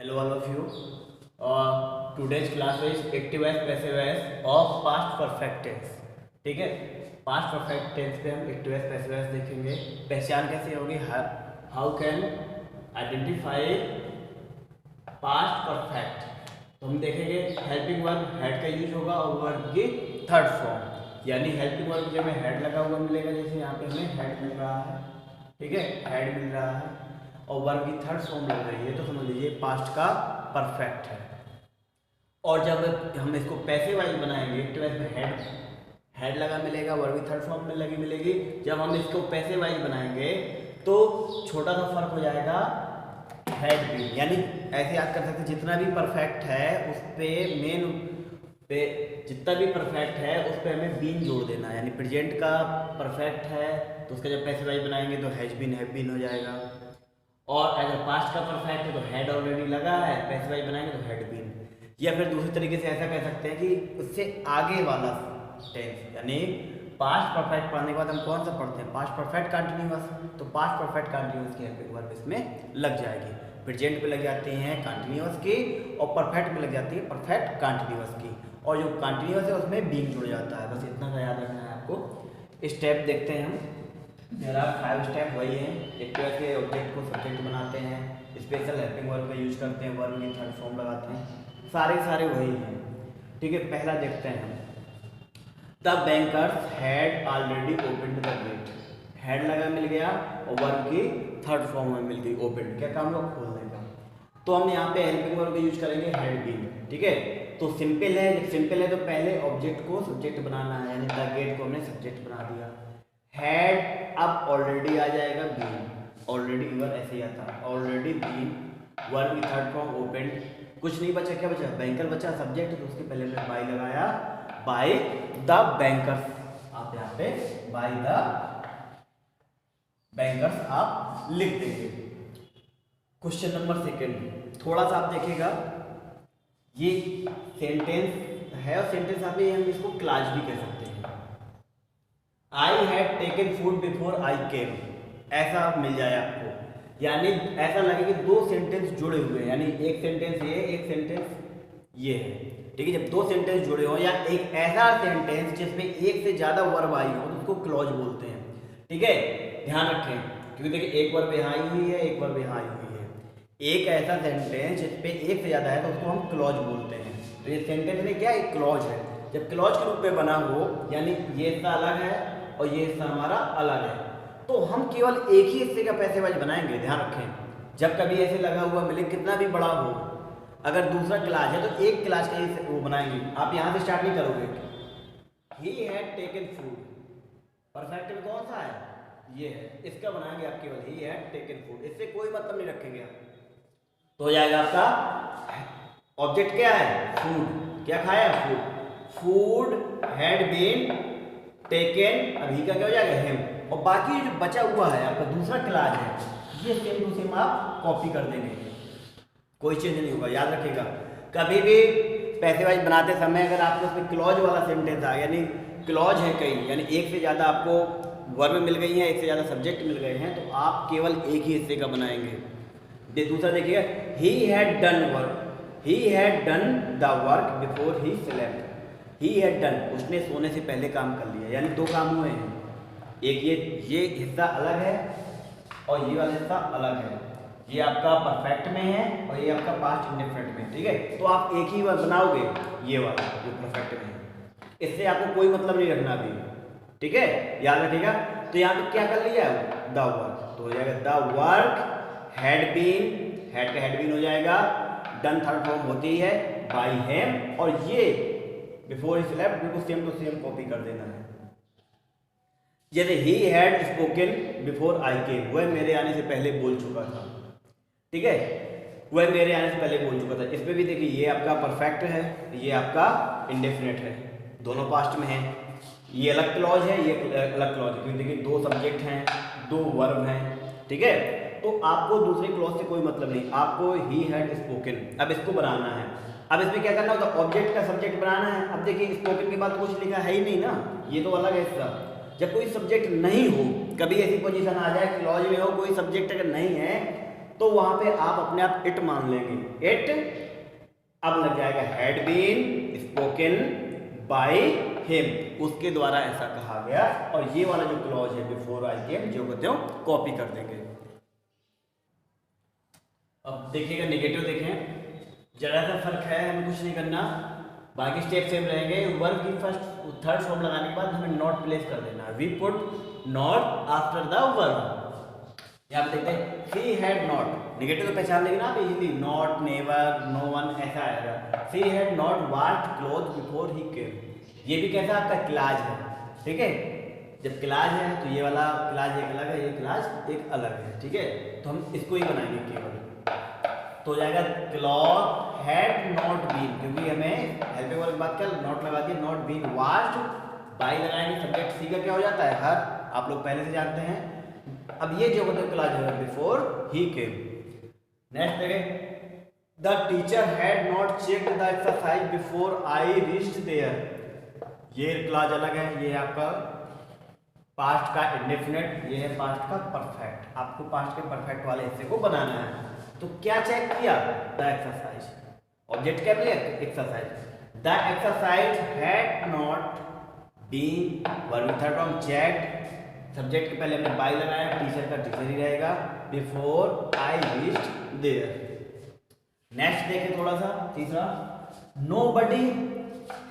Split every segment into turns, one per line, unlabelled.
Hello all of you. Today's class is active as passive as of past perfect tense. ठीक है, past perfect tense पे हम active as passive as देखेंगे। पहचान कैसे होगी, how can identify past perfect. तो हम देखेंगे हेल्पिंग वर्ब हेड का यूज होगा और वर्ब की थर्ड फॉर्म, यानी हेल्पिंग वर्ब जो हमें हेड लगा हुआ मिलेगा, जैसे यहाँ पे हमें हेड मिल रहा है, ठीक है, हेड मिल रहा है और वर्ब की थर्ड फॉर्म लग रही है, तो समझ लीजिए पास्ट का परफेक्ट है। और जब हम इसको पैसिव वाइज बनाएंगे, एक्टिव वाइज में हेड लगा मिलेगा, वर्ब की थर्ड फॉर्म में लगी मिलेगी। जब हम इसको पैसिव वाइज बनाएंगे तो छोटा सा फर्क हो जाएगा, हेड भी, यानी ऐसे याद कर सकते जितना भी परफेक्ट है उस पे मेन पे जितना भी परफेक्ट है उस पे हमें बीन जोड़ देना, यानी प्रेजेंट का परफेक्ट है तो उसका जब पैसिव वाइज बनाएंगे तो हैज बीन हो जाएगा। और अगर पास्ट का परफेक्ट है तो हेड ऑलरेडी लगा है, पैसिव वाइज बनाएंगे तो हेड बीन। या फिर दूसरी तरीके से ऐसा कह सकते हैं कि उससे आगे वाला टेंस, यानी पास्ट परफेक्ट पढ़ने के बाद हम कौन सा पढ़ते हैं, पास्ट परफेक्ट कंटिन्यूअस, तो पास्ट परफेक्ट कंटिन्यूअस की हेल्पिंग वर्ब इसमें लग जाएगी। प्रेजेंट पे लग जाती हैं कंटिन्यूअस की और परफेक्ट में लग जाती है परफेक्ट कंटिन्यूअस की, और जो कंटिन्यूअस है उसमें बीइंग जुड़ जाता है। बस इतना सा याद रखना है आपको। स्टेप देखते हैं हम, मेरा 5 स्टेप वही है। एक्टिव के ऑब्जेक्ट को सब्जेक्ट बनाते हैं, स्पेशल हेल्पिंग वर्ब का यूज करते हैं, वर्ब की थर्ड फॉर्म लगाते हैं, सारे वही हैं, ठीक है। पहला देखते हैं, the bankers had already opened the gate. हेड लगा मिल गया और वर्ब की थर्ड फॉर्म में मिल गई ओपन्ड, क्या काम लोग खोलने का। तो हम यहाँ पे हेल्पिंग वर्ब का यूज करेंगे हैड बीन, ठीक है। तो सिंपल है, जब सिंपल है तो पहले ऑब्जेक्ट को सब्जेक्ट बनाना है, यानी द गेट को हमने सब्जेक्ट बना दिया। हैड अब ऑलरेडी आ जाएगा बीन, ऑलरेडी वर ऐसे ही आता, ऑलरेडी बीन, वर्ब की थर्ड फॉर्म ओपन्ड, कुछ नहीं बचा, क्या बचा, बैंकर बचा सब्जेक्ट, तो उसके पहले हमने बाय लगाया, बाय द बैंकर्स। आप यहाँ पे बाय द बैंकर्स आप लिख देंगे। क्वेश्चन नंबर सेकंड, थोड़ा सा आप देखिएगा, ये सेंटेंस है और सेंटेंस आप हम इसको क्लास भी कह सकते हैं। I had taken food before I came, ऐसा मिल जाए आपको, यानी ऐसा लगे कि दो सेंटेंस जुड़े हुए हैं, यानी एक सेंटेंस ये, एक सेंटेंस ये है, ठीक है। जब दो सेंटेंस जुड़े हो या एक ऐसा सेंटेंस जिसमें एक से ज्यादा वर्ब आई हो तो उसको क्लॉज बोलते हैं, ठीक है। ध्यान रखें, क्योंकि देखिए एक वर्ब यहाँ आई हुई है, एक वर्ब यहाँ आई हुई है, एक ऐसा सेंटेंस जिसपे एक से ज्यादा है तो उसको हम क्लॉज बोलते हैं। तो ये सेंटेंस में क्या है, क्लॉज है। जब क्लॉज के रूप में बना हो, यानी ये हिस्सा अलग है और ये हिस्सा हमारा अलग है, तो हम केवल एक ही हिस्से का पैसिव वाइज बनाएंगे। ध्यान रखें, जब कभी ऐसे लगा हुआ मिले, कितना भी बड़ा हो, अगर दूसरा क्लास है तो एक क्लास का ही वो बनाएंगे, आप यहाँ से स्टार्ट नहीं करोगे। He had taken food, perfect में कौन सा है, ये है, इसका बनाएंगे आप केवल ही हैड टेकन फूड, इससे कोई मतलब नहीं रखेंगे आप। तो हो जाएगा आपका ऑब्जेक्ट क्या है, फूड, क्या खाया, food, food had been taken, अभी का क्या हो जाएगा, हिम, और बाकी जो बचा हुआ है आपका दूसरा क्लास है, ये सेम टू सेम आप कॉपी कर देंगे, कोई चेंज नहीं होगा। याद रखिएगा, कभी भी पैसिव वाइज बनाते समय अगर आपको उसमें क्लॉज वाला सेंटेंस आ, यानी क्लॉज है कई, यानी एक से ज़्यादा आपको वर्ब मिल गई हैं, एक से ज़्यादा सब्जेक्ट मिल गए हैं, तो आप केवल एक ही हिस्से का बनाएंगे। दूसरा देखिएगा, he had done work, he had done the work before ही स्लेप्ट, ही हैड डन, उसने सोने से पहले काम कर लिया, यानी दो काम हुए हैं, एक ये हिस्सा अलग है और ये वाला हिस्सा अलग है, ये आपका परफेक्ट में है और ये आपका पास्ट इंडेफिनिट में, ठीक है। तो आप एक ही वर्ब बनाओगे, ये वाला जो परफेक्ट में है, इससे आपको कोई मतलब नहीं रखना अभी, ठीक है, याद रखिएगा। तो यहाँ पे क्या कर लिया, द वर्क, तो हो जाएगा द वर्क हैड बीन, हेड का हैड बीन हो जाएगा, डन थर्ड फॉर्म होती है बाय हिम, और ये बिफोर ही स्लेप्ट, बिल्कुल सेम टू सेम कॉपी कर देना है। जैसे ही had spoken before I came, वह मेरे आने से पहले बोल चुका था, ठीक है, वह मेरे आने से पहले बोल चुका था। इसमें भी देखिए, ये आपका परफेक्ट है, ये आपका इंडेफिनिट है, दोनों पास्ट में है, ये अलग क्लॉज है, ये अलग क्लॉज है, क्योंकि देखिए दो सब्जेक्ट हैं, दो वर्ब हैं, ठीक है। तो आपको दूसरे क्लॉज से कोई मतलब नहीं, आपको ही हैड स्पोकन, अब इसको बनाना है। अब इसमें क्या करना होता है, ऑब्जेक्ट का सब्जेक्ट बनाना है। अब देखिए स्पोकन के बाद कुछ लिखा है ही नहीं ना, ये तो अलग है हिस्सा। जब कोई सब्जेक्ट नहीं हो, कभी ऐसी पोजीशन आ जाए क्लॉज में हो, कोई सब्जेक्ट अगर नहीं है तो वहां पे आप अपने आप इट मान लेंगे। इट अब लग जाएगा had been spoken by him, उसके द्वारा ऐसा कहा गया। और ये वाला जो क्लॉज है बिफोर आई केम, जो कहते हो कॉपी कर देंगे। अब देखिएगा नेगेटिव देखें, जरा सा फर्क है, हमें कुछ नहीं करना, बाकी स्टेप सेम रहेंगे। वर्ब की फर्स्ट थर्ड फॉर्म लगाने के बाद हमें नॉट प्लेस कर देना है। We put not after the verb. यहाँ पे देखते हैं सी हैड नॉट, नेगेटिव तो पहचान लेंगे ना आप easily, not, never, no one ऐसा आएगा। She had not washed cloth before he came, ये भी कैसा आपका क्लाज है, ठीक है। जब क्लाज है तो ये वाला क्लाज एक अलग है, ये क्लाज एक अलग है, ठीक है। तो हम इसको ही बनाएंगे केवल, तो हो जाएगा क्लॉथ हैड नॉट बीन, क्योंकि हमें हेल्पिंग वर्ब के बाद क्या नॉट लगा दिया, नॉट बीन वॉश्ड, बाई लगाएंगे, सब्जेक्ट सी का क्या हो जाता है हर, आप लोग पहले से जानते हैं। अब ये जो मतलब क्लॉज है बिफोर ही केम। नेक्स्ट देखें, the teacher had not checked the exercise before I reached there, ये क्लॉज अलग है, ये आपका पास्ट का इंडेफिनिट, ये है पास्ट का परफेक्ट। आपको पास्ट के परफेक्ट वाले हिस्से को बनाना है। तो क्या चेक किया, द एक्सरसाइज, ऑब्जेक्ट क्या मिला exercise. The exercise had not been, verb third form checked, subject के पहले हमने बाय लगाया, टीचर का टीचर ही रहेगा, before I reached there. Next देखें थोड़ा सा, तीसरा, nobody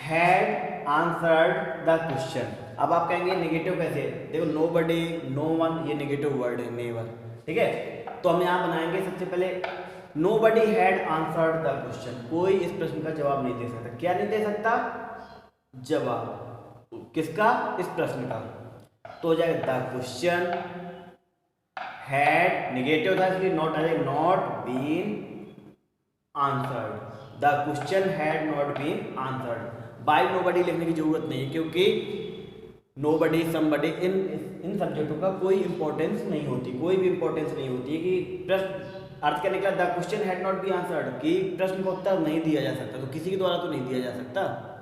had answered the question. अब आप कहेंगे नेगेटिव कैसे, देखो नोबडी, नो वन, ये नेगेटिव वर्ड है, नेवर, ठीक है। तो हम यहाँ बनाएंगे सबसे पहले nobody had answered the question, कोई इस प्रश्न का जवाब नहीं दे सकता। क्या नहीं दे सकता, जवाब किसका, इस प्रश्न का। तो हो जाएगा द क्वेश्चन हैड, नेगेटिव था इसलिए नॉट आ जाएगा, not been answered, the question had not been answered. By nobody लिखने की जरूरत नहीं है, क्योंकि नोबडी, समबडी, इन सब्जेक्टों का कोई इंपॉर्टेंस नहीं होती, कोई भी इंपॉर्टेंस नहीं होती है कि प्रश्न अर्थ क्या निकला, the question had not be answered, कि प्रश्न का उत्तर नहीं दिया जा सकता, तो किसी के द्वारा तो नहीं दिया जा सकता।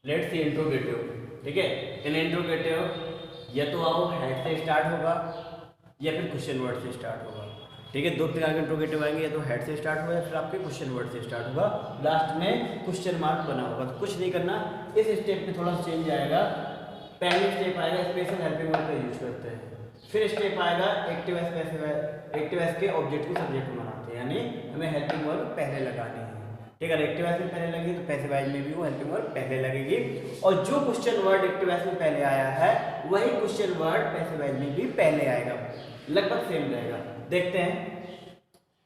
लेट्स सी इंट्रोगेटिव, ठीक है। इन इंट्रोगेटिव या तो आओ हैड से स्टार्ट होगा या फिर क्वेश्चन वर्ड से स्टार्ट होगा, ठीक है। दो प्रकार के इंट्रोगेटिव आएंगे, या तो हेड से स्टार्ट होगा या फिर आपके क्वेश्चन वर्ड से स्टार्ट होगा, लास्ट में क्वेश्चन मार्क बना होगा। तो कुछ नहीं करना, इस स्टेप में थोड़ा चेंज आएगा। पहले स्टेप आएगा स्पेशल हेल्पिंग वर्ब का यूज करते हैं, फिर स्टेप आएगा active S, passive S, active S के ऑब्जेक्ट को सब्जेक्ट में बनाते हैं, यानी हमें हेल्पिंग वर्ब पहले लगानी है, ठीक है। एक्टिव एस में पहले लगी तो पैसिव एस में भी वो हेल्पिंग वर्ब पहले लगेगी, और जो क्वेश्चन वर्ड एक्टिव एस में पहले आया है वही क्वेश्चन वर्ड पैसिव एस में भी पहले आएगा, लगभग सेम रहेगा। देखते हैं,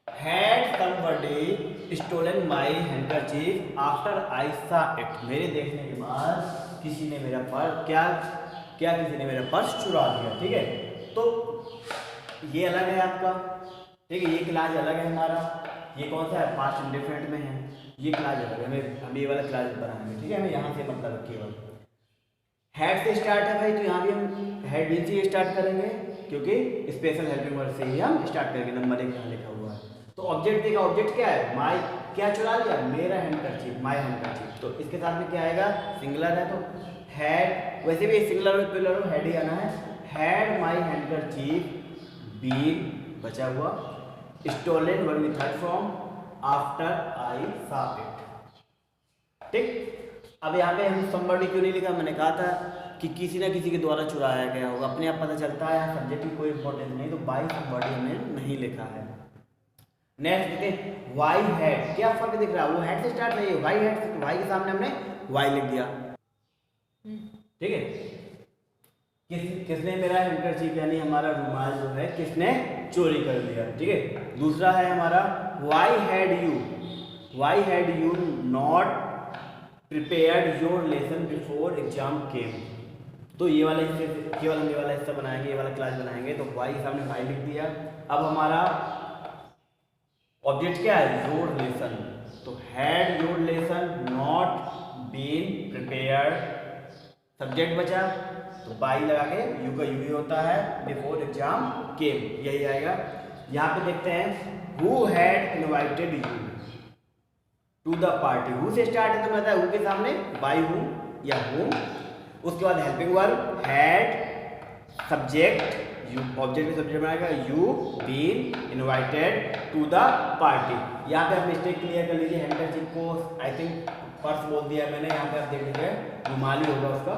Had somebody stolen my handkerchief after I saw it, मेरे देखने के बाद किसी ने मेरा पर्स, क्या किसी ने मेरा पर्स चुरा लिया, ठीक है। तो ये अलग है आपका, ठीक है, ये क्लास अलग है हमारा, ये कौन सा है, पास्ट इंडेफिनिट में है, ये क्लास अलग है, हम ये वाला क्लास बनाएंगे, ठीक है। हमें यहाँ से मतलब केवल हैड से स्टार्ट है भाई, तो यहाँ भी हम हैड बीन से स्टार्ट करेंगे, क्योंकि स्पेशल हेल्पिंग वर्ड से ही हम स्टार्ट करेंगे। नंबर 1 यहाँ लिखा हुआ है। तो ऑब्जेक्ट देखा, ऑब्जेक्ट क्या है, माय, क्या चुरा लिया, मेरा हैंडकरचीफ, माय हैंडकरचीफ। तो इसके साथ में क्या आएगा, सिंगुलर है तो हैड, वैसे भी सिंगुलर और प्लूरल और हैड ही आना है। हैड माय हैंडकरचीफ बीन, बचा हुआ, stolen verb with third form after I saw it, ठीक। अब यहाँ पे हम समबडी क्यों नहीं लिखा, मैंने कहा था कि किसी ना किसी के द्वारा चुराया गया होगा, अपने आप पता चलता है, सब्जेक्ट की कोई इंपॉर्टेंस नहीं, तो बाय समबडी हमने नहीं लिखा है। नेक्स्ट देखते हैं, वाई हैड, क्या फर्क दिख रहा है, वो हैड से स्टार्ट नहीं है, वाई हैड से, वाई के सामने हमने वाई लिख दिया, ठीक है। किसने मेरा हैंडकरचीफ यानी हमारा रुमाल जो है किसने चोरी कर लिया, ठीक है। दूसरा है हमारा why had you not prepared your lesson before exam came. तो ये वाला हिस्से केवल हम ये वाला हिस्सा बनाएंगे, ये वाला क्लास बनाएंगे, तो वाई के सामने वाई लिख दिया। अब हमारा ऑब्जेक्ट क्या है, योर लेसन, तो had your lesson not been prepared, subject बचा तो बाई लगा के, यू का यू ही होता है, बिफोर एग्जाम केम, यही आएगा। यहाँ पे देखते हैं, who had invited you to the party, who से स्टार्ट है तो मैं हु के सामने बाई हूँ या हूँ, उसके बाद helping verb had, subject you, object में सब्जेक्ट बनाएगा, you been invited to the party. यहाँ पे आप मिस्टेक क्लियर कर लीजिए, हैंडकरचीफ को आई थिंक पर्स बोल दिया मैंने, यहाँ पे आप देख लीजिए रुमाली होगा उसका